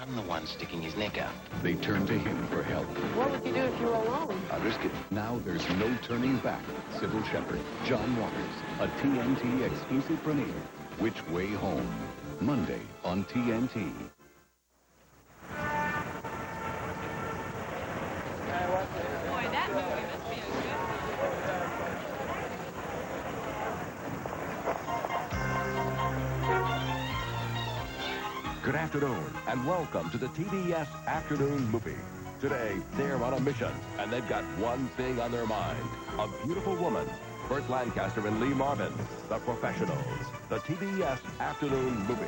I'm the one sticking his neck out. They turn to him for help. What would you do if you were alone? I risk it. Now there's no turning back. Sybil Shepherd, John Waters, a TNT exclusive premiere. Which Way Home? Monday on TNT. Boy, that movie must be a Good afternoon, and welcome to the TBS Afternoon Movie. Today, they're on a mission, and they've got one thing on their mind. A beautiful woman. Burt Lancaster and Lee Marvin, The Professionals. The TBS Afternoon Movie.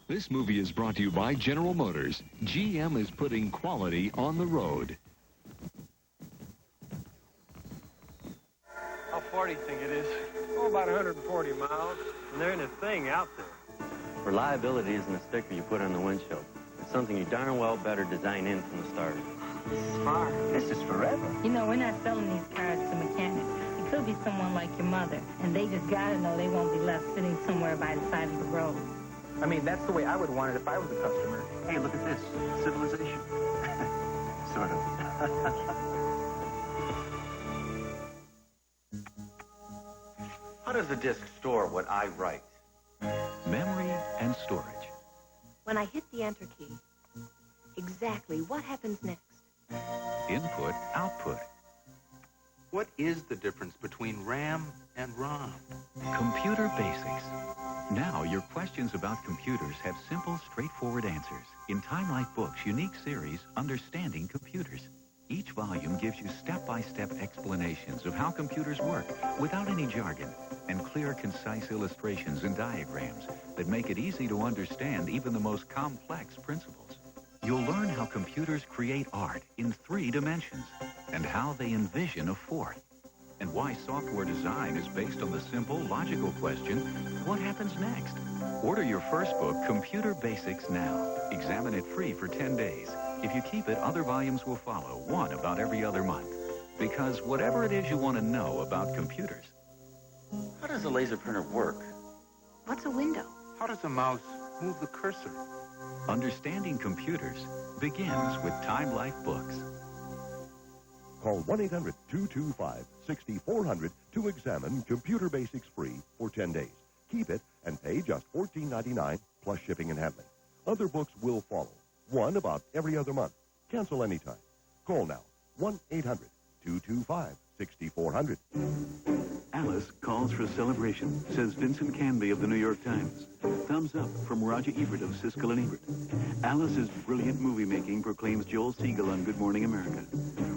This movie is brought to you by General Motors. GM is putting quality on the road. How far do you think it is? Oh, about 140 miles. And there ain't a thing out there. Reliability isn't a sticker you put on the windshield. It's something you darn well better design in from the start. This is far. This is forever. You know, we're not selling these cars to mechanics. It could be someone like your mother, and they just gotta know they won't be left sitting somewhere by the side of the road. I mean, that's the way I would want it if I was a customer. Hey, look at this. Civilization. Sort of. How does the disc store what I write? Memory and storage. When I hit the enter key, exactly what happens next? Input, output. What is the difference between RAM and ROM? Computer basics. Now your questions about computers have simple, straightforward answers. In Time Life Books' unique series, Understanding Computers. Each volume gives you step-by-step explanations of how computers work without any jargon and clear, concise illustrations and diagrams that make it easy to understand even the most complex principles. You'll learn how computers create art in 3 dimensions and how they envision a 4th, and why software design is based on the simple, logical question, what happens next? Order your first book, Computer Basics, now. Examine it free for 10 days. If you keep it, other volumes will follow, one about every other month. Because whatever it is you want to know about computers. How does a laser printer work? What's a window? How does a mouse move the cursor? Understanding Computers begins with Time Life Books. Call 1-800-225-6400 to examine Computer Basics free for 10 days. Keep it and pay just $14.99 plus shipping and handling. Other books will follow. One about every other month. Cancel anytime. Call now. 1-800-225-6400. Alice calls for a celebration, says Vincent Canby of the New York Times. Thumbs up from Roger Ebert of Siskel and Ebert. Alice's brilliant movie-making proclaims Joel Siegel on Good Morning America.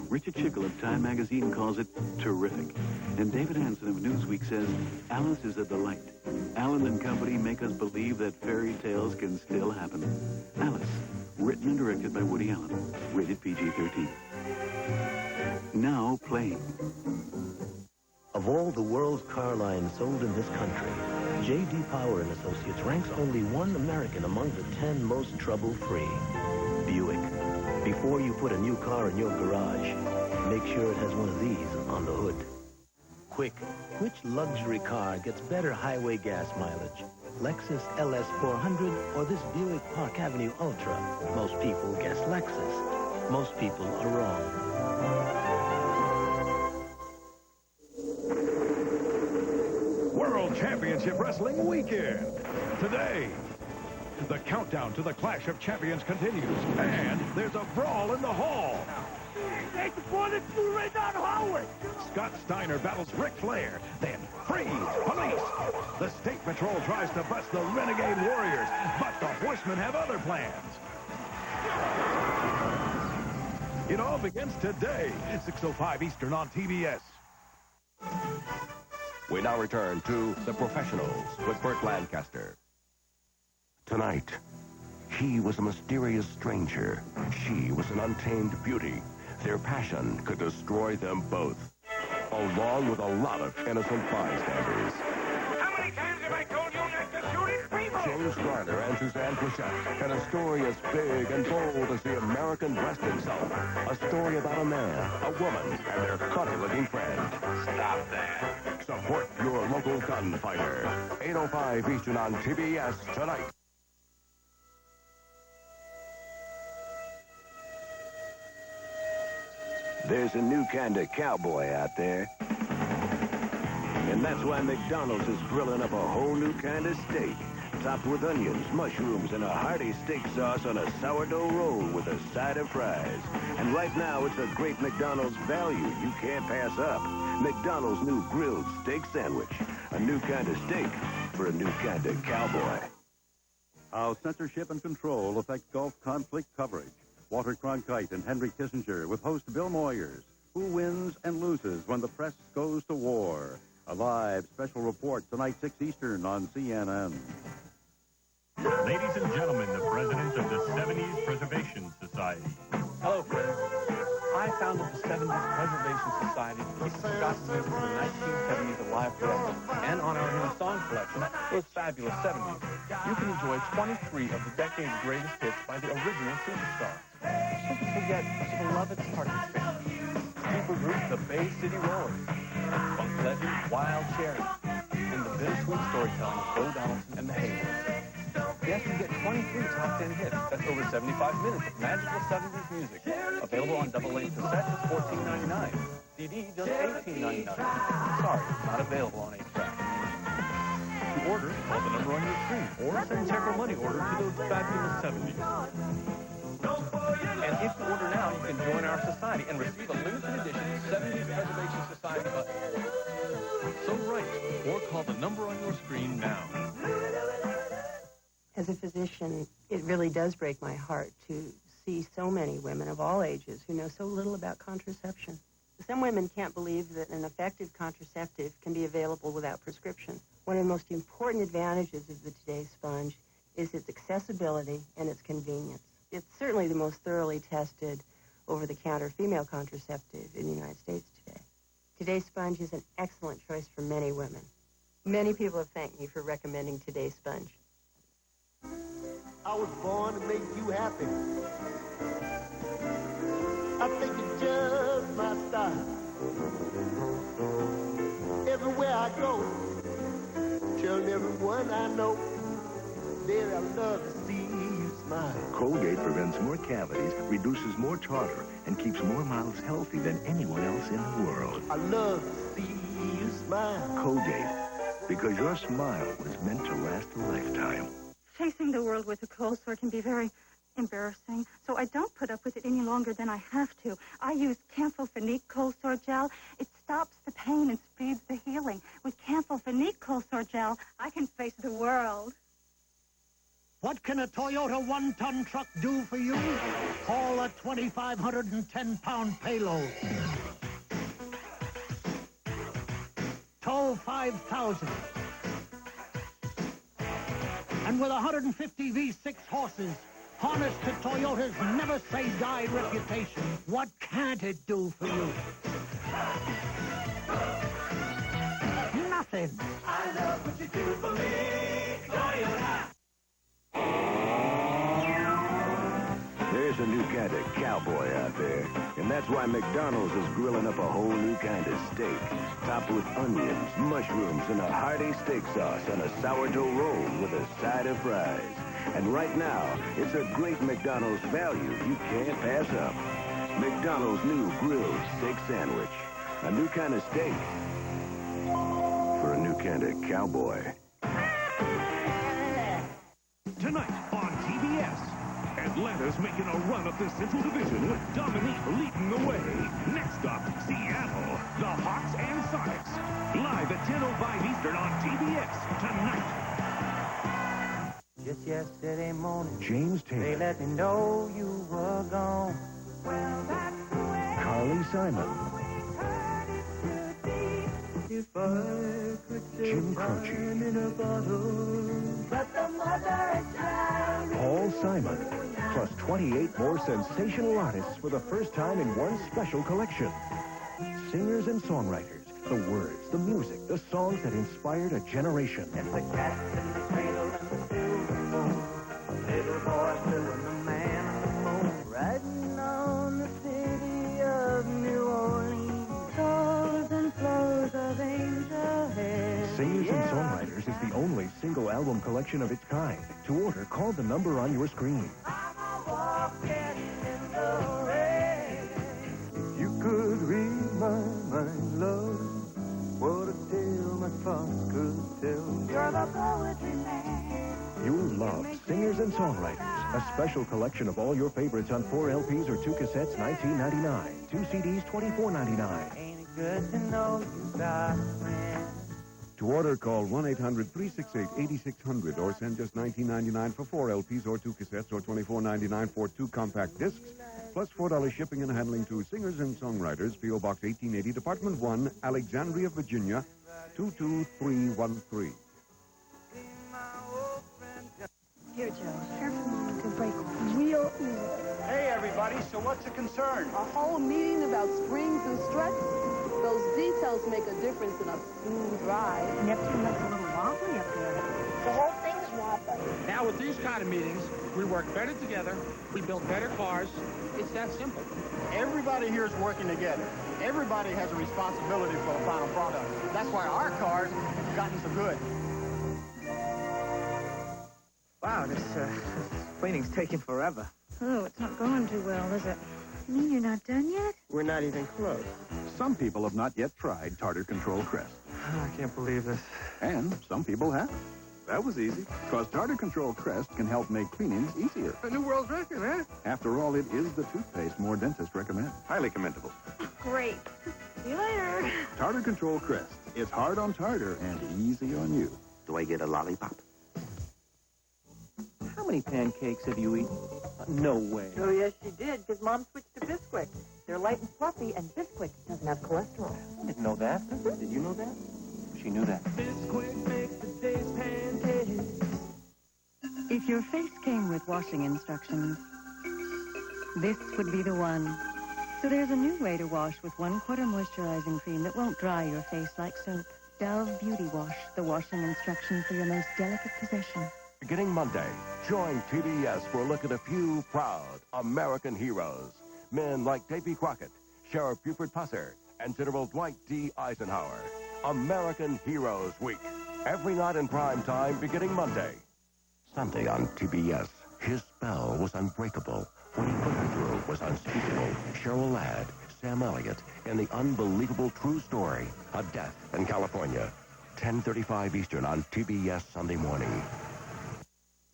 Richard Schickel of Time magazine calls it terrific. And David Hansen of Newsweek says Alice is a delight. Allen and Company make us believe that fairy tales can still happen. Alice, written and directed by Woody Allen. Rated PG-13. Now playing. Of all the world's car lines sold in this country, J.D. Power & Associates ranks only one American among the 10 most trouble-free. Buick. Before you put a new car in your garage, make sure it has one of these on the hood. Quick, which luxury car gets better highway gas mileage? Lexus LS 400 or this Buick Park Avenue Ultra? Most people guess Lexus. Most people are wrong. World Championship Wrestling Weekend. Today, the countdown to the Clash of Champions continues, and there's a brawl in the hall. Scott Steiner battles Ric Flair, then Freeze, Police. The State Patrol tries to bust the Renegade Warriors, but the Horsemen have other plans. It all begins today, 6:05 Eastern on TBS. We now return to The Professionals with Burt Lancaster. Tonight, he was a mysterious stranger. She was an untamed beauty. Their passion could destroy them both, along with a lot of innocent bystanders. How many times have I told you not to shoot at people? James Garner and Suzanne Pleshette in a story as big and bold as the American West himself. A story about a man, a woman, and their funny-looking friend. Stop that. Support your local gunfighter. 8:05 Eastern on TBS tonight. There's a new kind of cowboy out there. And that's why McDonald's is grilling up a whole new kind of steak. Topped with onions, mushrooms, and a hearty steak sauce on a sourdough roll with a side of fries. And right now, it's a great McDonald's value you can't pass up. McDonald's new grilled steak sandwich. A new kind of steak for a new kind of cowboy. How censorship and control affect Gulf conflict coverage. Walter Cronkite and Henry Kissinger with host Bill Moyers. Who wins and loses when the press goes to war? A live special report tonight, 6 Eastern on CNN. Ladies and gentlemen, the president of the 70s Preservation Society. Hello, friends. I founded the 70s Preservation Society to keep the Scots music from the 1970s alive forever. And on our new song collection, those fabulous 70s, you can enjoy 23 of the decade's greatest hits by the original superstars. Who can forget the beloved Participants, supergroup the Bay City Rollers, funk legend Wild Cherry, and the bittersweet storytelling of Bo Donaldson and the Haywards. Yes, you get 23 top 10 hits. That's over 75 minutes of magical 70s music. Available on double-length cassette just $14.99. CD just $18.99. Sorry, not available on 8-track. To order, call the number on your screen or send check or money order to those fabulous 70s. And if you order now, you can join our society and receive a limited edition 70s Preservation Society button. So write or call the number on your screen now. As a physician, it really does break my heart to see so many women of all ages who know so little about contraception. Some women can't believe that an effective contraceptive can be available without prescription. One of the most important advantages of the Today Sponge is its accessibility and its convenience. It's certainly the most thoroughly tested over-the-counter female contraceptive in the United States today. Today Sponge is an excellent choice for many women. Many people have thanked me for recommending Today Sponge. I was born to make you happy. I think it's just my style. Everywhere I go, telling everyone I know, there I love to see you smile. Colgate prevents more cavities, reduces more tartar, and keeps more mouths healthy than anyone else in the world. I love to see you smile. Colgate, because your smile was meant to last a lifetime. Facing the world with a cold sore can be very embarrassing, so I don't put up with it any longer than I have to. I use Campho-Phenique cold sore gel. It stops the pain and speeds the healing. With Campho-Phenique cold sore gel, I can face the world. What can a Toyota one-ton truck do for you? Haul a 2,510-pound payload. Tow 5,000. And with 150 V6 horses, harnessed to Toyota's never-say-die reputation, what can't it do for you? Nothing. I love what you do for me, Toyota. There's a new kind of cowboy out there, and that's why McDonald's is grilling up a whole new kind of steak, topped with onions, mushrooms, and a hearty steak sauce on a sourdough roll with a side of fries. And right now, it's a great McDonald's value you can't pass up. McDonald's new grilled steak sandwich. A new kind of steak for a new kind of cowboy. Tonight on TBS, Atlanta's making a run up the Central Division with Dominique leading the way. Next up, Seattle, the Hawks and Sonics. Live at 10:05 Eastern on TBS tonight. Just yesterday morning, James they Taylor, let me know you were gone. Carly Simon, If I could Jim Croce, in a bottle, but the mother and child. Paul Simon, plus 28 more sensational artists for the first time in one special collection. Singers and songwriters, the words, the music, the songs that inspired a generation. And the cats in the cradle and the silver moon, little boy blue and the man on the moon, riding on the city of New Orleans, souls and flows of angels. photo album collection of its kind. To order, call the number on your screen. You could read my mind, love. What a tale my thoughts could tell. You're the poetry man. You'll love Singers and Songwriters. A special collection of all your favorites on 4 LPs or 2 cassettes, $19.99. 2 CDs, $24.99. Ain't it good to know you got a friend? To order, call 1-800-368-8600 or send just $19.99 for 4 LPs or 2 cassettes or $24.99 for 2 compact discs, plus $4 shipping and handling to Singers and Songwriters, P.O. Box 1880, Department 1, Alexandria, Virginia, 22313. Here, Joe. Careful, Mom. It could break real easy. Hey, everybody, so what's the concern? A whole meeting about springs and struts? Those details make a difference in a smooth ride. Neptune looks a little wobbly up there. The whole thing's wobbly. Now, with these kind of meetings, we work better together, we build better cars. It's that simple. Everybody here is working together. Everybody has a responsibility for the final product. That's why our cars have gotten so good. Wow, this cleaning's taking forever. Oh, it's not going too well, is it? You mean you're not done yet? We're not even close. Some people have not yet tried Tartar Control Crest. I can't believe this. And some people have. That was easy, because Tartar Control Crest can help make cleanings easier. A new world record, huh? After all, it is the toothpaste more dentists recommend. Highly commendable. Great. See you later. Tartar Control Crest. It's hard on tartar and easy on you. Do I get a lollipop? How many pancakes have you eaten? No way. Oh, yes, she did, because Mom switched to Bisquick. They're light and fluffy, and Bisquick doesn't have cholesterol. I didn't know that. Did you know that? She knew that. Bisquick makes the day's pancakes. If your face came with washing instructions, this would be the one. So there's a new way to wash with 1/4 moisturizing cream that won't dry your face like soap. Dove Beauty Wash, the washing instruction for your most delicate possession. Beginning Monday, join TBS for a look at a few proud American heroes. Men like Davy Crockett, Sheriff Buford Pusser, and General Dwight D. Eisenhower. American Heroes Week. Every night in prime time beginning Monday. Sunday on TBS. His spell was unbreakable. What he put her through was unspeakable. Cheryl Ladd, Sam Elliott, and the unbelievable true story of death in California. 10:35 Eastern on TBS Sunday morning.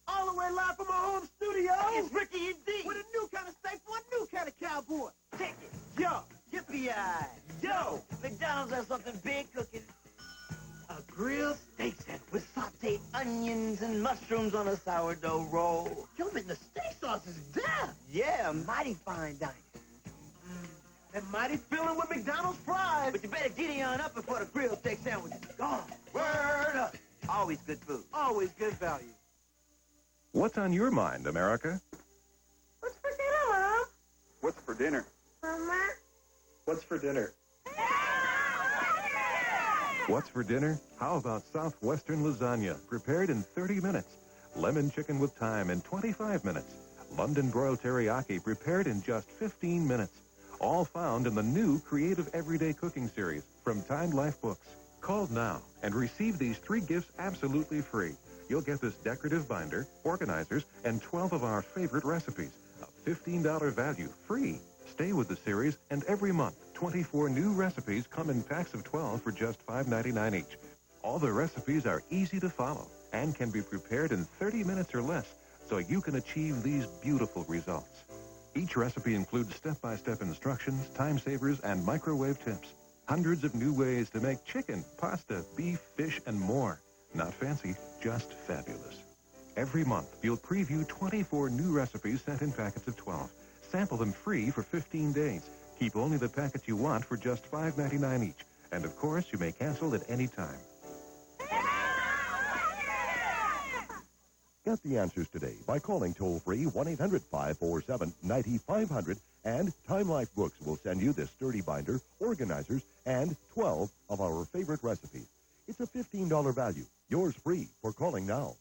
All the way live from our home studio. It's Ricky and D. With a new kind of steak for a new kind of cowboy. Take it. Yo, yippee-yi. Yo, McDonald's has something big cooking. A grilled steak set with sauteed onions and mushrooms on a sourdough roll. Yo, man, the steak sauce is death. Yeah, mighty fine dining. And mighty filling with McDonald's fries. But you better giddy on up before the grilled steak sandwich is gone. Word up. Always good food. Always good value. What's on your mind, America? What's for dinner, Mom? What's for dinner? Mama? What's for dinner? What's for dinner? How about Southwestern lasagna, prepared in 30 minutes? Lemon chicken with thyme in 25 minutes. London broiled teriyaki, prepared in just 15 minutes. All found in the new Creative Everyday Cooking Series from Time Life Books. Call now and receive these 3 gifts absolutely free. You'll get this decorative binder, organizers, and 12 of our favorite recipes. A $15 value, free. Stay with the series, and every month, 24 new recipes come in packs of 12 for just $5.99 each. All the recipes are easy to follow and can be prepared in 30 minutes or less, so you can achieve these beautiful results. Each recipe includes step-by-step instructions, time savers, and microwave tips. Hundreds of new ways to make chicken, pasta, beef, fish, and more. Not fancy, just fabulous. Every month, you'll preview 24 new recipes sent in packets of 12. Sample them free for 15 days. Keep only the packets you want for just $5.99 each. And, of course, you may cancel at any time. Get the answers today by calling toll-free 1-800-547-9500, and Time Life Books will send you this sturdy binder, organizers, and 12 of our favorite recipes. It's a $15 value. Yours free for calling now.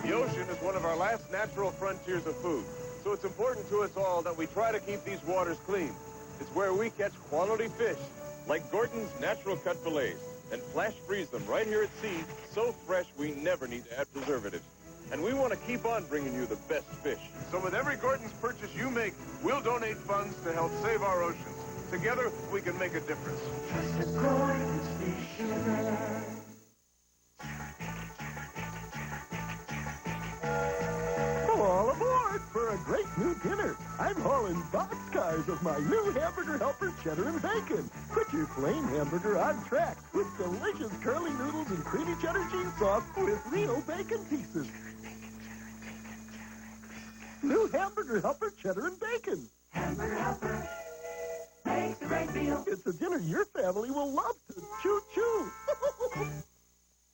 The ocean is one of our last natural frontiers of food, so it's important to us all that we try to keep these waters clean. It's where we catch quality fish, like Gordon's Natural Cut Fillets, and flash freeze them right here at sea, so fresh we never need to add preservatives. And we want to keep on bringing you the best fish. So with every Gordon's purchase you make, we'll donate funds to help save our oceans. Together, we can make a difference. Just a Gordon's Fisherman. All aboard for a great new dinner. I'm hauling boxcars of my new Hamburger Helper cheddar and bacon. Put your plain hamburger on track with delicious curly noodles and creamy cheddar cheese sauce with real bacon pieces. New Hamburger Helper cheddar and bacon. Hamburger Helper makes a great meal. It's a dinner your family will love to choo-choo.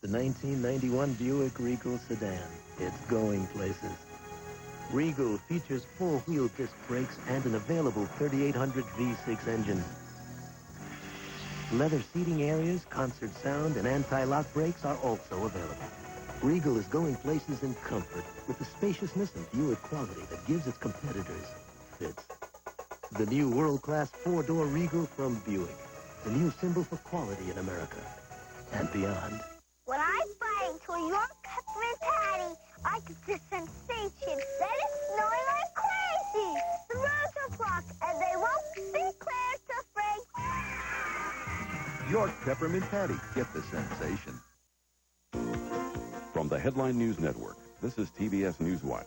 The 1991 Buick Regal sedan. It's going places. Regal features four-wheel disc brakes and an available 3800 V6 engine. Leather seating areas, concert sound, and anti-lock brakes are also available. Regal is going places in comfort with the spaciousness and Buick quality that gives its competitors fits. The new world-class four-door Regal from Buick. The new symbol for quality in America and beyond. When I bite into your peppermint patty, I get this sensation that is snowing like crazy. The roads are blocked, and they won't be clear to spring. York Peppermint Patty. Get the sensation. From the Headline News Network, this is TBS Newswatch.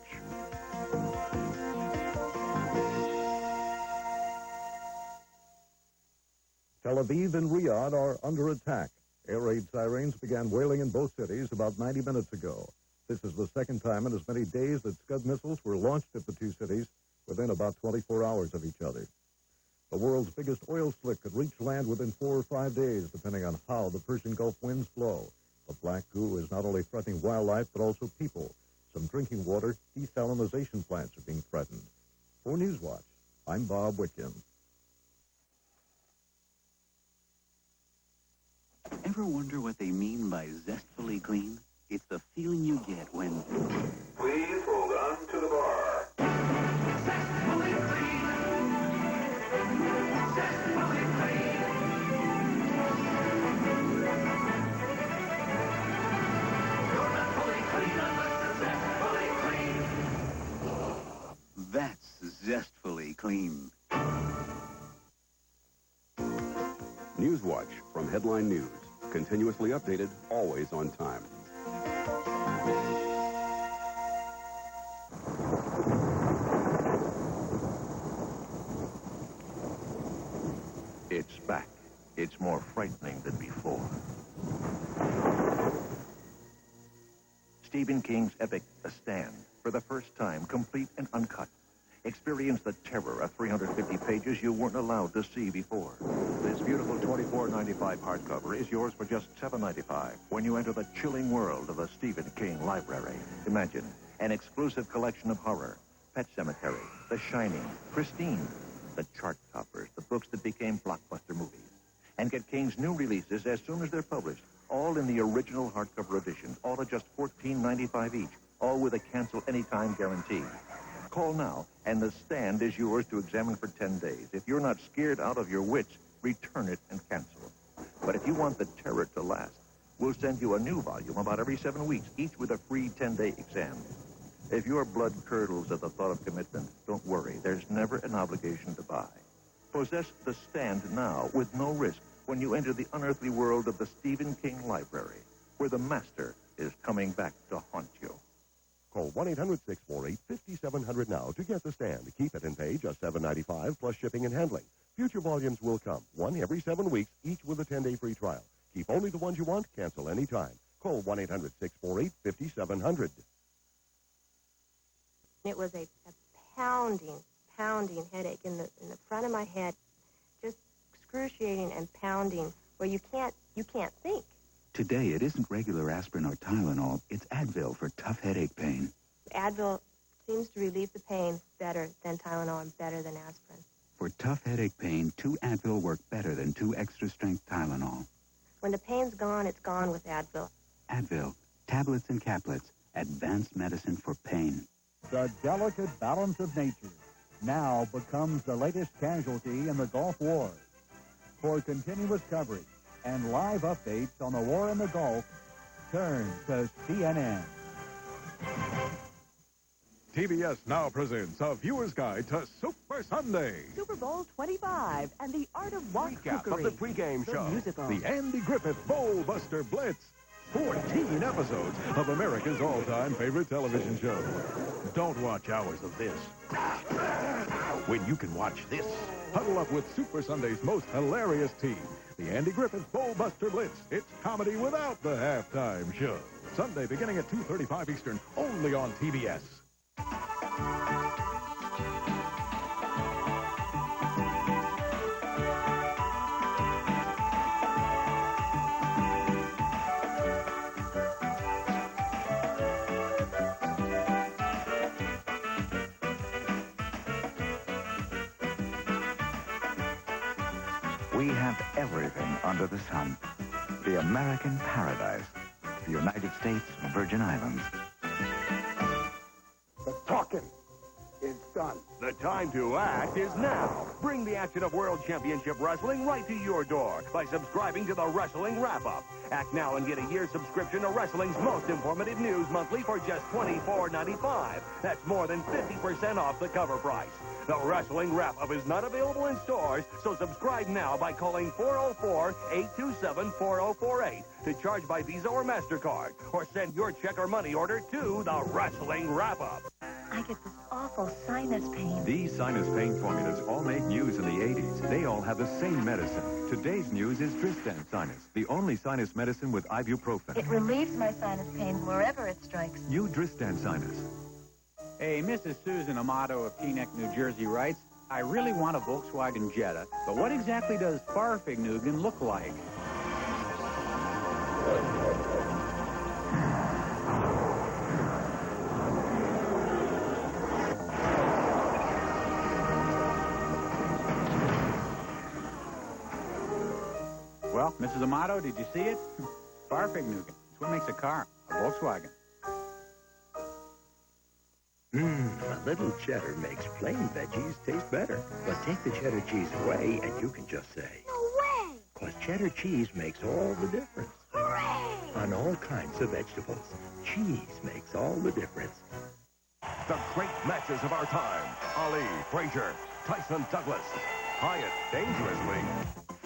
Tel Aviv and Riyadh are under attack. Air raid sirens began wailing in both cities about 90 minutes ago. This is the second time in as many days that Scud missiles were launched at the two cities within about 24 hours of each other. The world's biggest oil slick could reach land within 4 or 5 days, depending on how the Persian Gulf winds blow. The black goo is not only threatening wildlife, but also people. Some drinking water desalinization plants are being threatened. For Newswatch, I'm Bob Whitcomb. Ever wonder what they mean by zestfully clean? It's the feeling you get when... Please hold on to the bar. Zestfully clean. Zestfully clean. You're not fully clean unless you're zestfully clean. That's zestfully clean. Newswatch from Headline News. Continuously updated, always on time. It's back. It's more frightening than before. Stephen King's epic The Stand, for the first time, complete and uncut. Experience the terror of 350 pages you weren't allowed to see before. This beautiful $24.95 hardcover is yours for just $7.95 when you enter the chilling world of the Stephen King library. Imagine an exclusive collection of horror, Pet Sematary, The Shining, Christine, the chart toppers, the books that became blockbuster movies. And get King's new releases as soon as they're published, all in the original hardcover edition, all at just $14.95 each, all with a cancel anytime guarantee. Call now, and The Stand is yours to examine for 10 days. If you're not scared out of your wits, return it and cancel. But if you want the terror to last, we'll send you a new volume about every 7 weeks, each with a free 10-day exam. If your blood curdles at the thought of commitment, don't worry. There's never an obligation to buy. Possess The Stand now with no risk when you enter the unearthly world of the Stephen King Library, where the master is coming back to haunt you. Call 1-800-648-5700 now to get The Stand. Keep it and pay just $7.95 plus shipping and handling. Future volumes will come, one every 7 weeks, each with a 10-day free trial. Keep only the ones you want, cancel anytime. Call 1-800-648-5700. It was a pounding headache in the front of my head, just excruciating and pounding, where you can't think. Today, it isn't regular aspirin or Tylenol. It's Advil for tough headache pain. Advil seems to relieve the pain better than Tylenol and better than aspirin. For tough headache pain, 2 Advil work better than 2 extra-strength Tylenol. When the pain's gone, it's gone with Advil. Advil, tablets and caplets, advanced medicine for pain. The delicate balance of nature now becomes the latest casualty in the Gulf War. For continuous coverage, and live updates on the war in the Gulf, turn to CNN. TBS now presents a viewer's guide to Super Sunday. Super Bowl 25 and the art of wok Recap cookery. of the pregame The show. musical. The Andy Griffith Bowl Buster Blitz. 14 episodes of America's all-time favorite television show. Don't watch hours of this when you can watch this. Huddle up with Super Sunday's most hilarious team, the Andy Griffith Bowl Buster Blitz. It's comedy without the halftime show. Sunday beginning at 2:35 Eastern, only on TBS. We have everything under the sun. The American paradise. The United States Virgin Islands. The talking is done. The time to act is now. Bring the action of World Championship Wrestling right to your door by subscribing to the Wrestling Wrap-Up. Act now and get a year's subscription to wrestling's most informative news monthly for just $24.95. That's more than 50% off the cover price. The Wrestling Wrap-Up is not available in stores, so subscribe now by calling 404-827-4048 to charge by Visa or MasterCard, or send your check or money order to the Wrestling Wrap-Up. I get this awful sinus pain. These sinus pain formulas all made news in the 80s. They all have the same medicine. Today's news is Tristan Sinus, the only sinus medicine with ibuprofen. It relieves my sinus pain wherever it strikes. New Tristan Sinus. Hey, Mrs. Susan Amato of Teaneck, New Jersey writes, I really want a Volkswagen Jetta, but what exactly does Farfignugan look like? Well, Mrs. Amato, did you see it? Farfignugan. It's what makes a car, a Volkswagen. A little cheddar makes plain veggies taste better. But take the cheddar cheese away and you can just say, No way! because cheddar cheese makes all the difference. Hooray! On all kinds of vegetables, cheese makes all the difference. The great matches of our time. Ali, Frazier, Tyson Douglas, Hyatt, dangerously.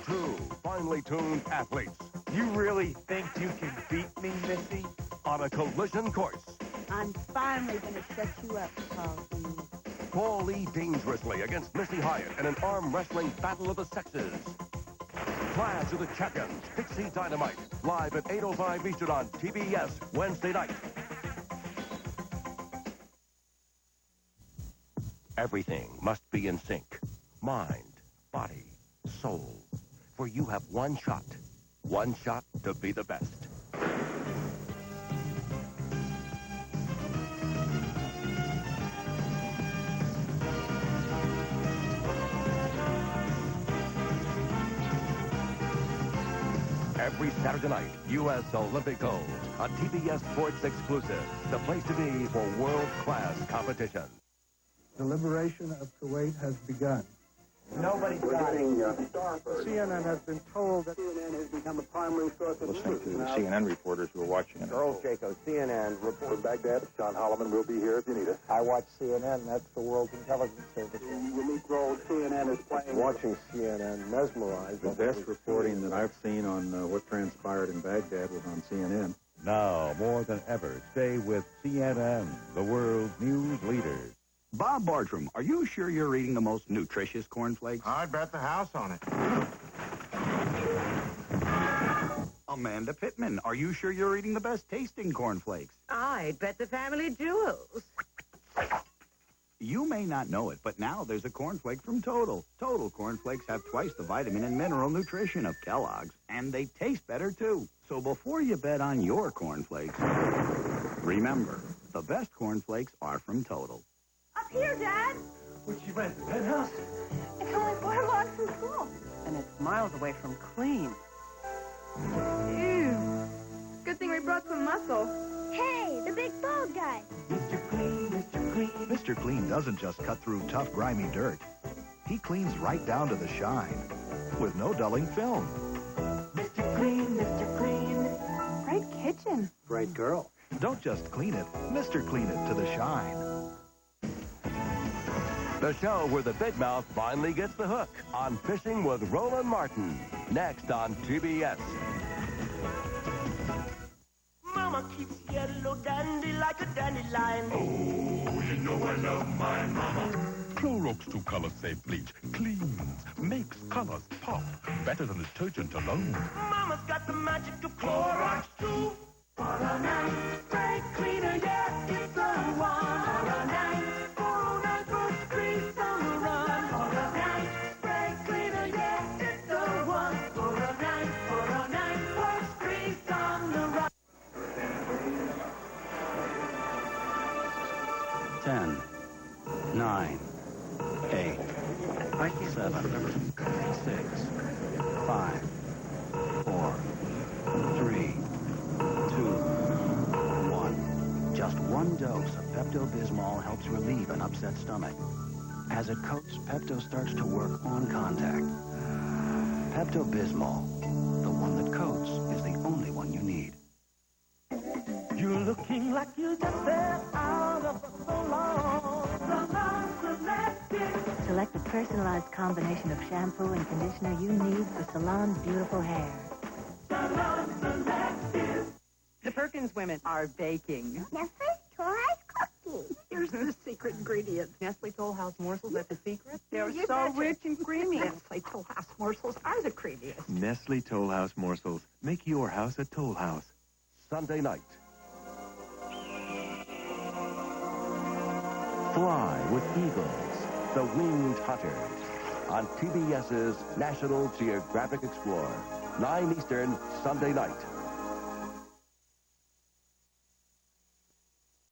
Two finely tuned athletes. You really think you can beat me, Missy? On a collision course. I'm finally going to set you up, Paulie. Paulie dangerously against Missy Hyatt in an arm wrestling battle of the sexes. Clash of the Champions, Dixie Dynamite, live at 8:05 Eastern on TBS Wednesday night. Everything must be in sync. Mind, body, soul. For you have one shot to be the best. Every Saturday night, U.S. Olympic Gold, a TBS Sports exclusive, the place to be for world-class competition. The liberation of Kuwait has begun. Nobody's got it. CNN has been told that CNN has become a primary source of Listening to the CNN reporters who are watching it. Charles Jacob, CNN From Baghdad, John Holloman will be here if you need us. I watch CNN. That's the world's intelligence service. The unique role CNN is playing. Watching CNN, mesmerized. The best reporting that I've seen on what transpired in Baghdad was on CNN. Now, more than ever, stay with CNN, the world's news leaders. Bob Bartram, are you sure you're eating the most nutritious cornflakes? I'd bet the house on it. Amanda Pittman, are you sure you're eating the best tasting cornflakes? I'd bet the family jewels. You may not know it, but now there's a cornflake from Total. Total cornflakes have twice the vitamin and mineral nutrition of Kellogg's, and they taste better, too. So before you bet on your cornflakes, remember, the best cornflakes are from Total. Up here, Dad. Would you rent the penthouse? It's only 4 blocks from school. And it's miles away from clean. Ew. Good thing we brought some muscle. Hey, the big bald guy. Mr. Clean, Mr. Clean. Mr. Clean doesn't just cut through tough, grimy dirt. He cleans right down to the shine with no dulling film. Mr. Clean, Mr. Clean. Great kitchen. Great girl. Don't just clean it, Mr. Clean It to the shine. The show where the big mouth finally gets the hook on Fishing with Roland Martin. Next on TBS. Mama keeps yellow dandy like a dandelion. Oh, you know I love my mama. Clorox 2 Color Safe Bleach cleans, makes colors pop better than detergent alone. Mama's got the magic of Clorox 2. For a night spray cleaner, yeah, it's the one. For a night, for a night, brush grease on the run. For a night spray cleaner, yeah, it's the one. For a night, brush grease on the run. 10, 9, 8, 7, 6, 5, 4, 3, 2, 1. Just one dose of Pepto-Bismol helps relieve an upset stomach. As it coats, Pepto starts to work on contact. Pepto-Bismol, the one that coats, is the only one you need. You're looking like you just fell out of a salon. Salon Selected. Select the personalized combination of shampoo and conditioner you need for Salon's beautiful hair. Salon Selected. The Perkins women are baking. Nestle Toll House cookies. Here's the secret ingredient. Nestle Toll House morsels, that's the secret? They're You so betcha. rich and creamy. Nestle Toll House morsels are the creamiest. Nestle Toll House morsels. Make your house a Toll House. Sunday night. Fly with Eagles, the Winged Hunters, on TBS's National Geographic Explorer. 9 Eastern, Sunday night.